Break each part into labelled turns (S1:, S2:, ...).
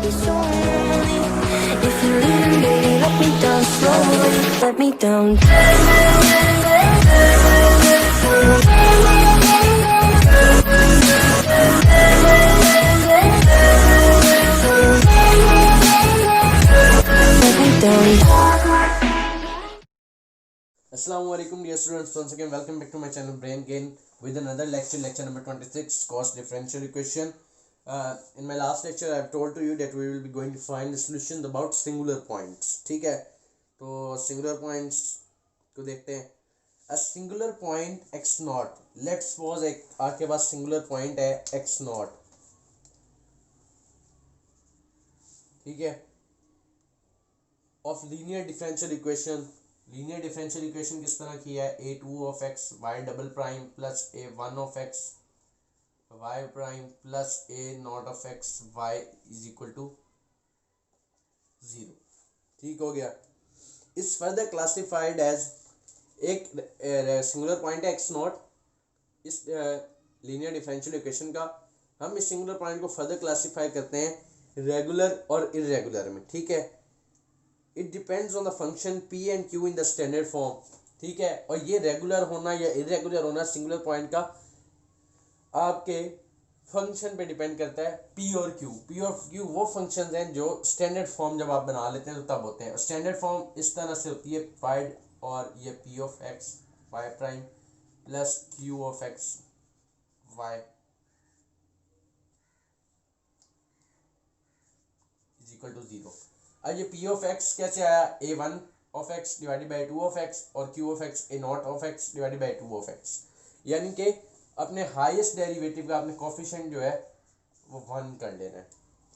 S1: be so lonely. If you're leaving, baby, let me down slowly. Let me down. Let me down.
S2: Assalamualaikum dear students, once again welcome back to my channel Brain Gain with another lecture number 26, cost differential equation. In my last lecture I have told to you that we will be going to find the solutions about singular points. ठीक है, तो singular points को देखते हैं. A singular point x naught, let's suppose आपके पास singular point है x naught, ठीक है, of linear differential equation. Linear differential equation किस तरह की है, a2 of x y double prime plus a1 of x y prime plus a naught of x y is equal to 0. ठीक हो गया. इस फर्दर क्लासिफाइड एज एक singular point है x नॉट. इस लीनियर डिफरेंशियल इक्वेशन का हम इस सिंगुलर पॉइंट को फर्दर क्लासिफाई करते हैं रेगुलर और इरेगुलर में. ठीक है, it depends on the function p and q in the standard form. ठीक है, और ये रेगुलर होना या इरेगुलर होना सिंगुलर पॉइंट का आपके फंक्शन पे डिपेंड करता है. p और q वो फंक्शंस हैं जो स्टैंडर्ड फॉर्म जब आप बना लेते हैं तो तब होते हैं. स्टैंडर्ड फॉर्म इस तरह से होती है पाइड और ये p of x y prime plus q of x y is equal to 0. अब ये p ऑफ x कैसे आया, a1 of x divided by 2 of x और q of x a naught of x divided by 2 of x. यानी कि अपने highest derivative का अपने कोफिशिएंट जो है वो 1 कर लेना है.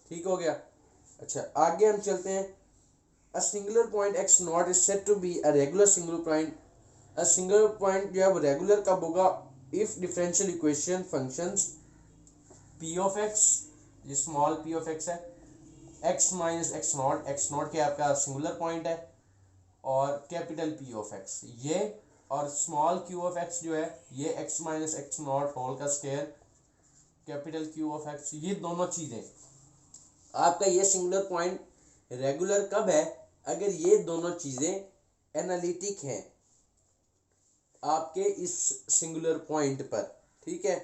S2: ठीक हो गया. अच्छा, आगे हम चलते हैं. A singular point x naught is said to be a regular singular point. A singular point जो है वो रेगुलर कब होगा, if differential equation functions p of x, ये स्मॉल p ऑफ x है, x माइनस एक्स नॉट के आपका singular point है, और कैपिटल P ऑफ x ये, और स्मॉल q ऑफ x जो है ये x minus x naught whole का square capital Q of x. ये दोनों चीज़ें आपका ये सिंगुलर पॉइंट रेगुलर कब है, अगर ये दोनों चीज़ें एनालिटिक हैं आपके इस सिंगुलर पॉइंट पर. ठीक है,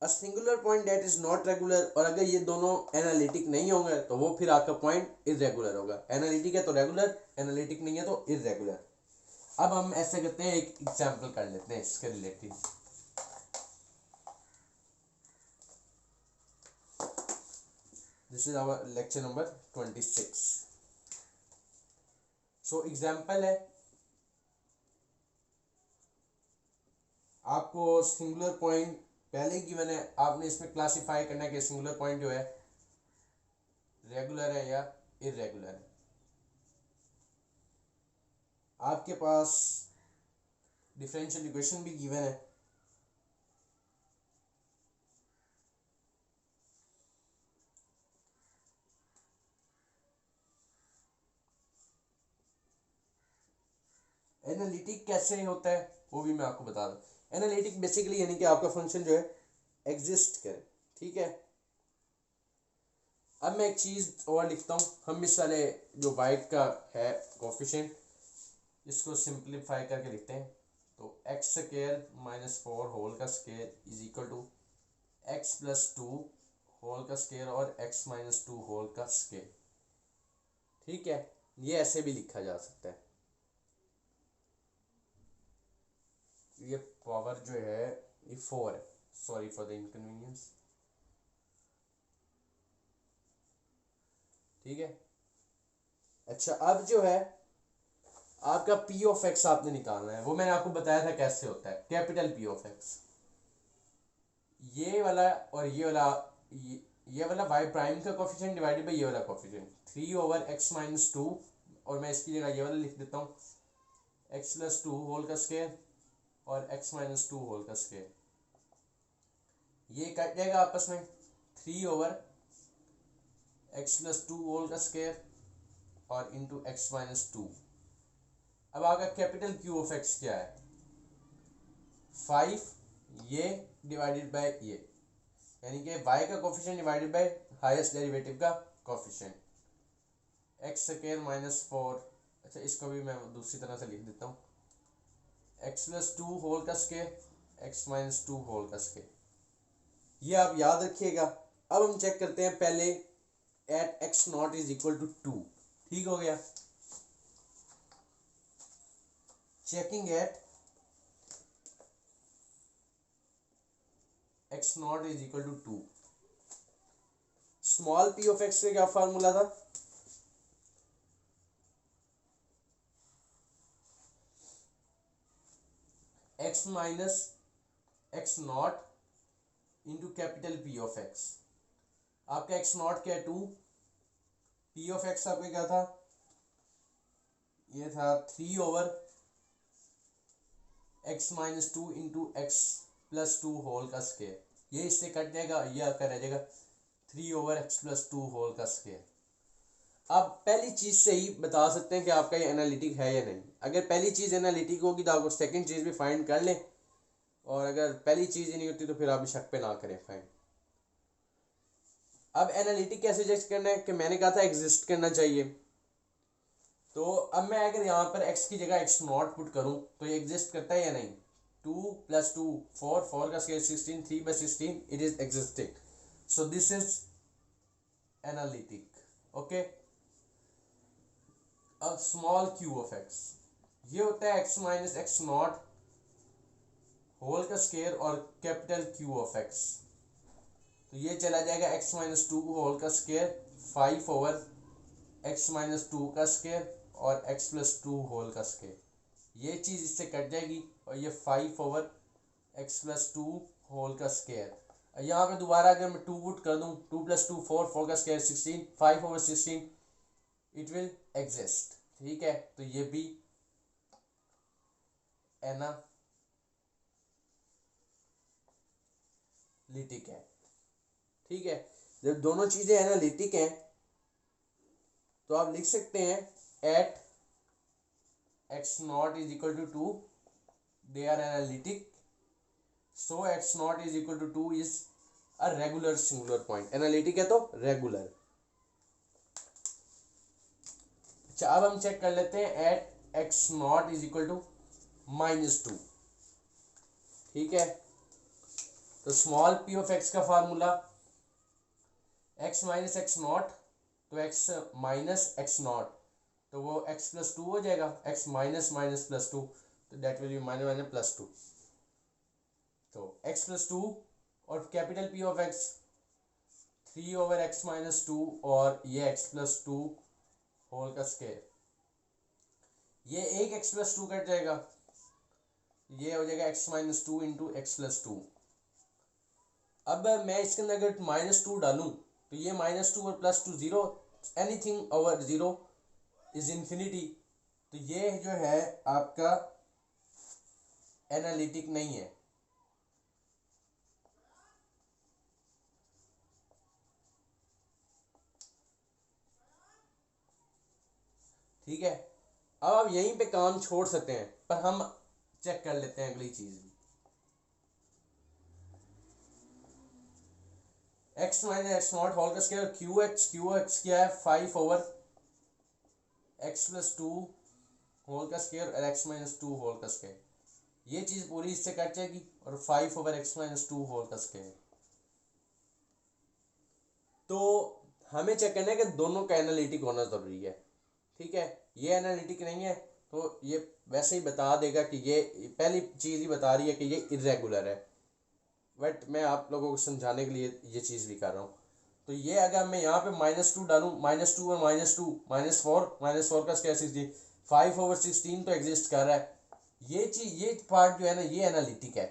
S2: अ singular point that is not regular, और अगर ये दोनों एनालिटिक नहीं होंगे तो वो फिर आपका पॉइंट इरेगुलर होगा. एनालिटिक है तो रेगुलर, एनालिटिक नहीं है तो इरेगुलर. अब हम ऐसे करते हैं, एक एग्जांपल कर लेते हैं इसके related. This is our lecture number 26. So example है, आपको सिंगुलर पॉइंट पहले की मैंने आपने इसमें क्लासिफाई करना है कि सिंगुलर पॉइंट जो है रेगुलर है या इरेगुलर है. आपके पास डिफरेंशियल इक्वेशन भी गिवन है. एनालिटिक कैसे होता है वो भी मैं आपको बता दूं. एनालिटिक बेसिकली यानी कि आपका फंक्शन जो है एग्जिस्ट करे. ठीक है, अब मैं एक चीज़ और लिखता हूँ. हम इस वाले जो वाइट का है कोफिशिएंट, इसको सिंप्लीफाई करके लिखते हैं. तो एक्स स्क्वायर माइनस 4 होल का square is equal to x plus 2 whole का स्क्वायर और एक्स माइनस 2 होल का स्क्वायर. ठीक है, ये ऐसे भी लिखा जा सकता है. ये पावर जो है ये 4 है. Sorry for the inconvenience. ठीक है. अच्छा, अब जो है आपका p ऑफ x आपने निकालना है, वो मैंने आपको बताया था कैसे होता है. कैपिटल P ऑफ x, ये वाला और ये वाला y प्राइम का कोफिशिएंट डिवाइडेड बाई ये वाला कोफिशिएंट 3 ओवर x माइनस 2, और मैं इसकी जगह ये वाला लिख देता हूँ x प्लस 2 होल का स्क्वायर और x माइनस 2 होल का स्क्वायर. ये कट जाएगा आपस में 3 ओवर x प्लस 2 होल का स्क्वायर और इंटू एक्स माइनस 2. अब आपका कैपिटल Q ऑफ x क्या है, 5 ये डिवाइडेड बाय ये, यानी कि y का coefficient divided by highest derivative का कोफिशिएंट एक्स स्क्वायर माइनस 4। अच्छा, इसको भी मैं दूसरी तरह से लिख देता हूँ, एक्स प्लस 2 होल का स्क्वायर एक्स माइनस 2 होल का स्क्वायर, ये आप याद रखिएगा। अब हम चेक करते हैं पहले at x naught is equal to 2। ठीक हो गया, checking at x naught is equal to 2। Small p of x का क्या फार्मूला था, x minus x naught into capital p of x. आपका एक्स नॉट क्या है 2, पी ऑफ एक्स आपका क्या था, ये था 3 over x minus 2 into x plus 2 whole का स्क्वायर। ये इससे कट जाएगा, ये आपका रह जाएगा 3 ओवर एक्स प्लस 2 होल का स्क्वायर। आप पहली चीज से ही बता सकते हैं कि आपका ये एनालिटिक है या नहीं। अगर पहली चीज एनालिटिक होगी तो आपको सेकंड चीज भी फाइंड कर लें, और अगर पहली चीज ही नहीं होती तो फिर आप शक पे ना करें फाइंड। अब एनालिटिक कैसे जज करना है कि मैंने कहा था एग्जिस्ट करना चाहिए, तो अब मैं अगर यहाँ पर x की जगह x नॉट पुट करूँ तो ये एग्जिस्ट करता है या नहीं। 2 + 2 4, 4 का square 16, 3/16 it is existing, so this is analytic. Okay, अब स्मॉल q ऑफ x, ये होता है x minus x naught whole का स्क्वायर और कैपिटल Q ऑफ x, तो ये चला जाएगा x माइनस 2 होल का स्क्वायर 5 ओवर x माइनस 2 का स्क्वायर और x प्लस 2 होल का स्क्वायर, ये चीज़ इससे कट जाएगी और ये 5 ओवर x प्लस 2 होल का स्क्वायर। यहाँ पे दोबारा अगर मैं 2 पुट कर दूँ, 2 + 2 4, 4 का square 16, 5 over 16 it will exist. ठीक है, तो ये भी एनालिटिक है। ठीक है, जब दोनों चीजें एनालिटिक हैं तो आप लिख सकते हैं at x naught is equal to 2 they are analytic, so x naught is equal to 2 is a regular singular point. Analytic है तो रेगुलर। अच्छा, अब हम चेक कर लेते हैं at x naught is equal to -2। ठीक है, तो स्मॉल पी ऑफ एक्स का formula x minus x naught, तो एक्स माइनस एक्स नॉट, तो वो एक्स प्लस 2 हो जाएगा, एक्स माइनस माइनस प्लस 2, तो that will be minus minus plus 2, तो एक्स प्लस 2 और capital p of x 3 over x minus 2 और ये एक्स प्लस 2 होल का स्क्वायर, ये एक एक्स प्लस 2 कट जाएगा, ये हो जाएगा x minus 2 into x plus 2। अब मैं इसके अंदर अगर -2 डालूं तो ये -2 और +2 0, एनीथिंग ओवर 0 इज इंफिनिटी, तो ये जो है आपका एनालिटिक नहीं है। ठीक है, अब आप यहीं पे काम छोड़ सकते हैं, पर हम चेक कर लेते हैं अगली चीज भी। X minus x naught whole का स्क्वायर, क्यू एक्स क्या है 5 ओवर एक्स प्लस 2 होल का स्क्वायर और एक्स माइनस 2 होल का स्क्वायर, ये चीज पूरी इससे कट जाएगी और 5 ओवर एक्स माइनस 2 होल का स्क्वायर। तो हमें चेक करना है कि दोनों का एनालिटिक होना जरूरी है। ठीक है, ये एनालिटिक नहीं है तो ये वैसे ही बता देगा कि ये पहली चीज ही बता रही है कि ये इरेगुलर है, बट मैं आप लोगों को समझाने के लिए ये चीज़ भी कर रहा हूँ। तो ये अगर मैं यहाँ पे -2 डालूँ, -2 और -2 -4 का स्क्वायर 16, 5 ओवर 16 तो एग्जिस्ट कर रहा है, ये चीज ये पार्ट जो है ना ये एनालिटिक है,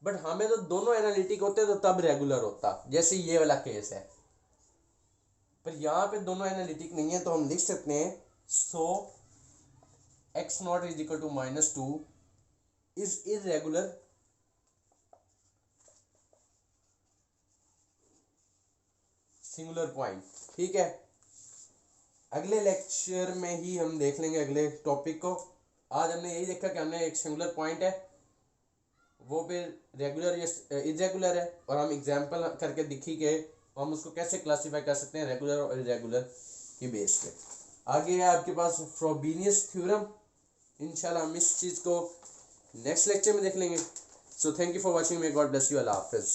S2: बट हमें तो दोनों एनालिटिक होते तो तब रेगुलर होता, जैसे ये वाला केस है, पर यहाँ पे दोनों एनालिटिक नहीं है, तो हम लिख सकते हैं so x naught is equal to -2 is irregular singular point. ठीक है, अगले लेक्चर में ही हम देख लेंगे अगले टॉपिक को। आज हमने यही देखा कि हमने एक सिंगुलर पॉइंट है वो फिर रेगुलर या इरेगुलर है, और हम एग्जांपल करके दिखी के हम उसको कैसे क्लासीफाई कर सकते हैं रेगुलर और इरेगुलर की बेस पे। आगे है आपके पास फ्रोबेनियस थ्योरम। इंशाल्लाह हम इस चीज़ को नेक्स्ट लेक्चर में देख लेंगे। So thank you for watching, may God bless you, अल्लाह हाफिज़।